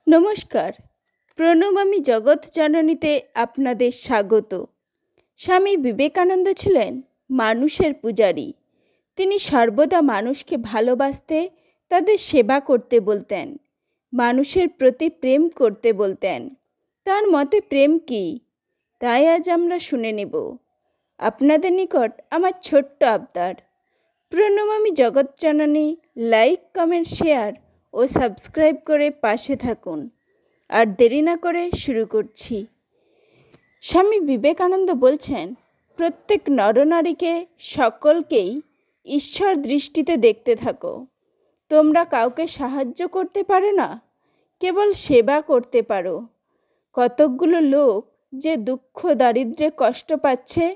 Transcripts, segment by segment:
নমস্কার। প্রণমামি জগৎ জননীতে আপনাদের স্বাগত। স্বামী বিবেকানন্দ ছিলেন মানুষের পূজারী। তিনি সর্বদা মানুষকে ভালোবাসতে, তাদের সেবা করতে বলতেন, মানুষের প্রতি প্রেম করতে বলতেন। তার মতে প্রেম কী, তাই আজ আমরা শুনে নেব। আপনাদের নিকট আমার ছোট্ট আবদার, প্রণমামি জগৎ জননী লাইক, কমেন্ট, শেয়ার ও সাবস্ক্রাইব করে পাশে থাকুন। আর দেরি না করে শুরু করছি। স্বামী বিবেকানন্দ বলছেন, প্রত্যেক নরনারীকে, সকলকেই ঈশ্বর দৃষ্টিতে দেখতে থাকো। তোমরা কাউকে সাহায্য করতে পারো না, কেবল সেবা করতে পারো। কতকগুলো লোক যে দুঃখ দারিদ্র্যে কষ্ট পাচ্ছে,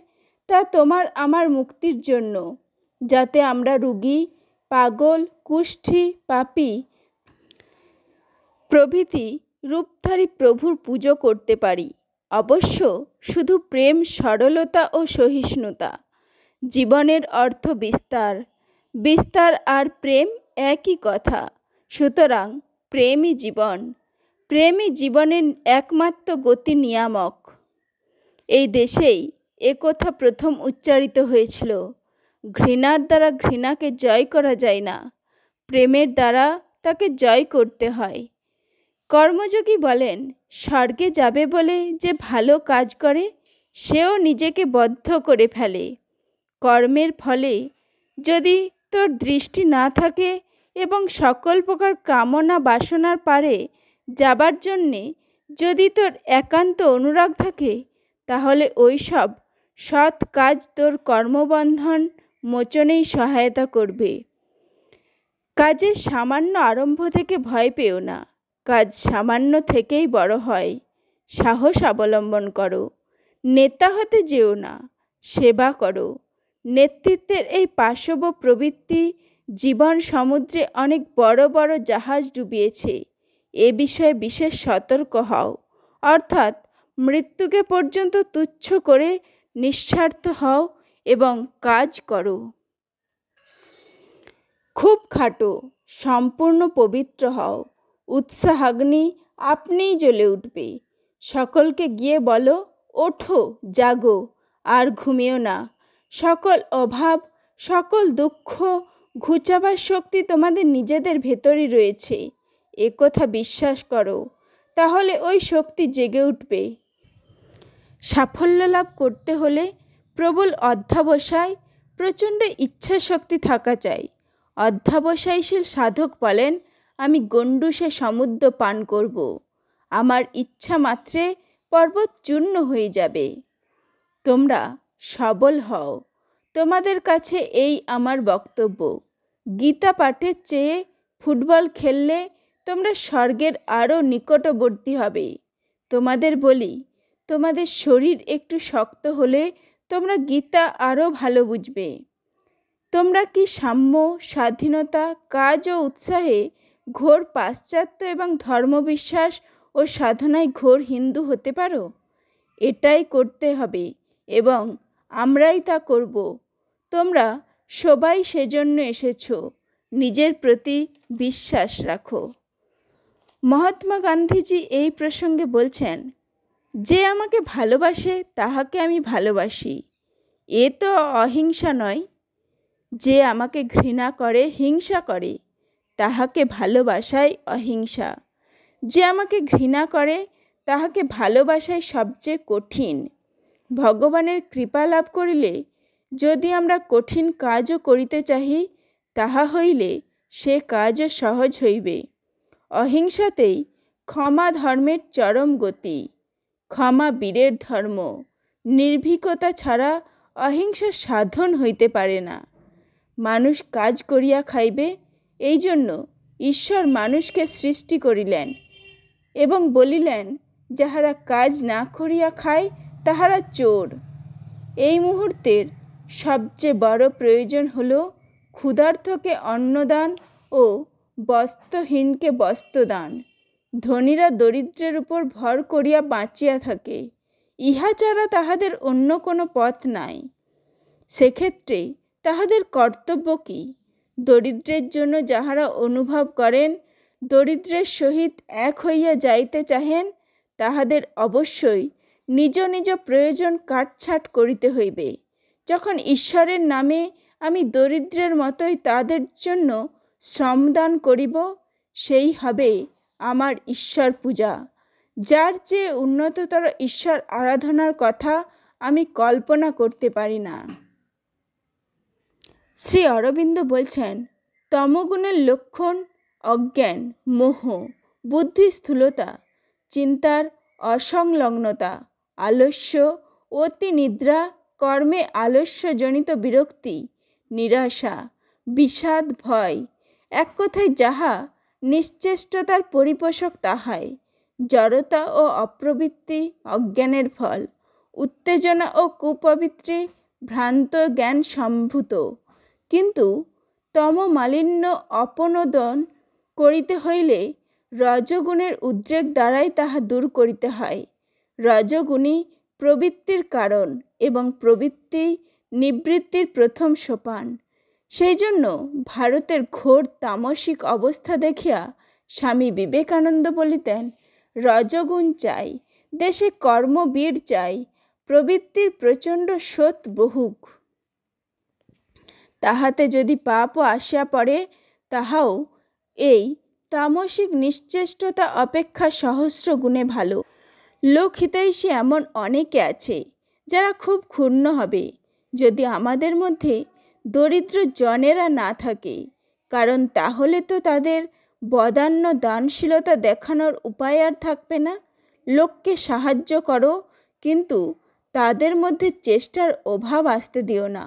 তা তোমার আমার মুক্তির জন্য, যাতে আমরা রোগী, পাগল, কুষ্ঠী, পাপী প্রভৃতি রূপধারী প্রভুর পুজো করতে পারি। অবশ্য শুধু প্রেম, সরলতা ও সহিষ্ণুতা। জীবনের অর্থ বিস্তার, বিস্তার আর প্রেম একই কথা। সুতরাং প্রেমই জীবন, প্রেমই জীবনের একমাত্র গতি নিয়ামক। এই দেশেই একথা প্রথম উচ্চারিত হয়েছিল। ঘৃণার দ্বারা ঘৃণাকে জয় করা যায় না, প্রেমের দ্বারা তাকে জয় করতে হয়। কর্মযোগী বলেন, স্বর্গে যাবে বলে যে ভালো কাজ করে, সেও নিজেকে বদ্ধ করে ফেলে। কর্মের ফলে যদি তোর দৃষ্টি না থাকে এবং সকল প্রকার কামনা বাসনার পারে যাবার জন্যে যদি তোর একান্ত অনুরাগ থাকে, তাহলে ওই সব সৎ কাজ তোর কর্মবন্ধন মোচনেই সহায়তা করবে। কাজের সামান্য আরম্ভ থেকে ভয় পেও না, কাজ সামান্য থেকেই বড় হয়। সাহস অবলম্বন করো, নেতা হতে যেও না, সেবা করো। নেতৃত্বের এই পাশব প্রবৃত্তি জীবন সমুদ্রে অনেক বড় বড় জাহাজ ডুবিয়েছে। এ বিষয়ে বিশেষ সতর্ক হও, অর্থাৎ মৃত্যুকে পর্যন্ত তুচ্ছ করে নিঃস্বার্থ হও এবং কাজ করো। খুব খাটো, সম্পূর্ণ পবিত্র হও। উৎসাহাগ্নি আপনিই জ্বলে উঠবে। সকলকে গিয়ে বলো, ওঠো, জাগো, আর ঘুমিও না। সকল অভাব, সকল দুঃখ ঘুচাবার শক্তি তোমাদের নিজেদের ভেতরই রয়েছে। একথা বিশ্বাস করো, তাহলে ওই শক্তি জেগে উঠবে। সাফল্য লাভ করতে হলে প্রবল অধ্যবসায়, প্রচণ্ড ইচ্ছা শক্তি থাকা চাই। অধ্যবসায়শীল সাধক বলেন, আমি গণ্ডূষে সমুদ্র পান করব, আমার ইচ্ছা মাত্রে পর্বত চূর্ণ হয়ে যাবে। তোমরা সবল হও, তোমাদের কাছে এই আমার বক্তব্য। গীতা পাঠের চেয়ে ফুটবল খেললে তোমরা স্বর্গের আরও নিকটবর্তী হবে। তোমাদের বলি, তোমাদের শরীর একটু শক্ত হলে তোমরা গীতা আরও ভালো বুঝবে। তোমরা কি সাম্য, স্বাধীনতা, কাজ ও উৎসাহে ঘোর পাশ্চাত্য এবং ধর্মবিশ্বাস ও সাধনায় ঘোর হিন্দু হতে পারো? এটাই করতে হবে এবং আমরাই তা করব। তোমরা সবাই সেজন্য এসেছো। নিজের প্রতি বিশ্বাস রাখো। মহাত্মা গান্ধীজি এই প্রসঙ্গে বলছেন, যে আমাকে ভালোবাসে তাহাকে আমি ভালোবাসি। এ তো অহিংসা নয়। যে আমাকে ঘৃণা করে, হিংসা করে, তাহাকে ভালোবাসাই অহিংসা। যে আমাকে ঘৃণা করে, তাহাকে ভালোবাসাই সবচেয়ে কঠিন। ভগবানের কৃপা লাভ করিলে যদি আমরা কঠিন কাজও করিতে চাহি, তাহা হইলে সে কাজও সহজ হইবে। অহিংসাতেই ক্ষমা ধর্মের চরম গতি। ক্ষমা বীরের ধর্ম। নির্ভীকতা ছাড়া অহিংসা সাধন হইতে পারে না। মানুষ কাজ করিয়া খাইবে, এই জন্য ঈশ্বর মানুষকে সৃষ্টি করিলেন এবং বলিলেন, যাহারা কাজ না করিয়া খায় তাহারা চোর। এই মুহূর্তের সবচেয়ে বড় প্রয়োজন হল ক্ষুধার্তকে অন্নদান ও বস্ত্রহীনকে বস্ত্রদান। ধনীরা দরিদ্রের উপর ভর করিয়া বাঁচিয়া থাকে, ইহা ছাড়া তাহাদের অন্য কোনো পথ নাই। সেক্ষেত্রে তাহাদের কর্তব্য কি? দরিদ্রের জন্য যাহারা অনুভব করেন, দরিদ্রের সহিত এক হইয়া যাইতে চাহেন, তাহাদের অবশ্যই নিজ নিজ প্রয়োজন কাটছাট করিতে হইবে। যখন ঈশ্বরের নামে আমি দরিদ্রের মতোই তাদের জন্য শ্রমদান করিব, সেই হবে আমার ঈশ্বর পূজা। যার চেয়ে উন্নততর ঈশ্বর আরাধনার কথা আমি কল্পনা করতে পারি না। শ্রী অরবিন্দ বলছেন, তমগুণের লক্ষণ অজ্ঞান, মোহ, বুদ্ধি স্থূলতা, চিন্তার অসংলগ্নতা, আলস্য, অতি নিদ্রা, কর্মে আলস্যজনিত বিরক্তি, নিরাশা, বিষাদ, ভয়, এক কথায় যাহা নিশ্চেষ্টতার পরিপোষক তাহাই। জড়তা ও অপ্রবৃত্তি অজ্ঞানের ফল। উত্তেজনা ও কুপবিত্রে ভ্রান্ত জ্ঞান সম্ভূত। কিন্তু তমমালিন্য অপনোদন করিতে হইলে রজগুণের উদ্রেক দ্বারাই তাহা দূর করিতে হয়। রজগুণই প্রবৃত্তির কারণ এবং প্রবৃত্তি নিবৃত্তির প্রথম সোপান। সেই জন্য ভারতের ঘোর তামসিক অবস্থা দেখিয়া স্বামী বিবেকানন্দ বলিতেন, রজগুণ চাই, দেশে কর্মবীর চাই, প্রবৃত্তির প্রচণ্ড স্রোত বহুক। তাহাতে যদি পাপও আসিয়া পড়ে, তাহাও এই তামসিক নিশ্চেষ্টতা অপেক্ষা সহস্র গুণে ভালো। লোকহিতৈষী এমন অনেকে আছে যারা খুব ক্ষুণ্ণ হবে যদি আমাদের মধ্যে দরিদ্র জনেরা না থাকে, কারণ তাহলে তো তাদের বদান্য দানশীলতা দেখানোর উপায় আর থাকবে না। লোককে সাহায্য করো, কিন্তু তাদের মধ্যে চেষ্টার অভাব আসতে দিও না।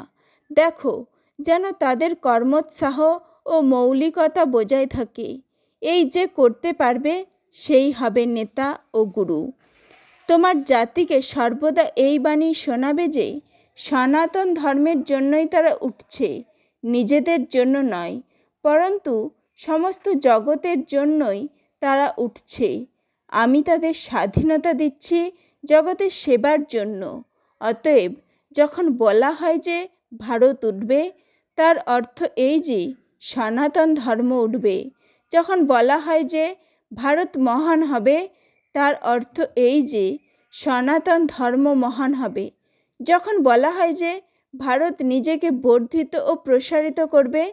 দেখো যেন তাদের কর্মোৎসাহ ও মৌলিকতা বজায় থাকে। এই যে করতে পারবে, সেই হবে নেতা ও গুরু। তোমার জাতিকে সর্বদা এই বাণী শোনাবে যে সনাতন ধর্মের জন্যই তারা উঠছে, নিজেদের জন্য নয়, পরন্তু সমস্ত জগতের জন্যই তারা উঠছে। আমি তাদের স্বাধীনতা দিচ্ছি জগতের সেবার জন্য। অতএব যখন বলা হয় যে ভারত উঠবে, তার অর্থ এই যে সনাতন ধর্ম উঠবে। যখন বলা হয় যে ভারত মহান হবে, তার অর্থ এই যে সনাতন ধর্ম মহান হবে। যখন বলা হয় যে ভারত নিজেকে বর্ধিত ও প্রসারিত করবে,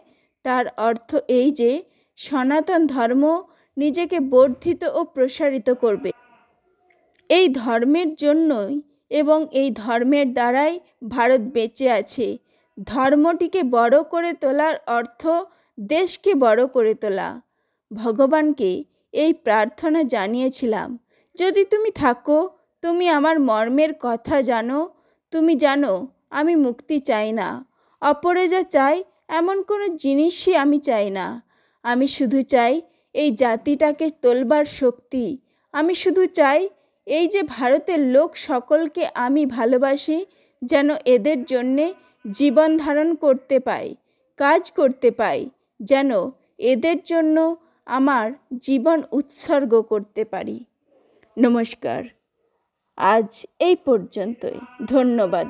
তার অর্থ এই যে সনাতন ধর্ম নিজেকে বর্ধিত ও প্রসারিত করবে। এই ধর্মের জন্যই এবং এই ধর্মের দ্বারাই ভারত বেঁচে আছে। ধর্মটিকে বড় করে তোলার অর্থ দেশকে বড় করে তোলা। ভগবানকে এই প্রার্থনা জানিয়েছিলাম, যদি তুমি থাকো, তুমি আমার মর্মের কথা জানো, তুমি জানো আমি মুক্তি চাই না, অপরে যা চাই এমন কোনো জিনিসই আমি চাই না। আমি শুধু চাই এই জাতিটাকে তোলবার শক্তি। আমি শুধু চাই এই যে ভারতের লোক সকলকে আমি ভালোবাসি, যেন এদের জন্যে জীবন ধারণ করতে পাই, কাজ করতে পাই, যেন এদের জন্য আমার জীবন উৎসর্গ করতে পারি। নমস্কার, আজ এই পর্যন্তই। ধন্যবাদ।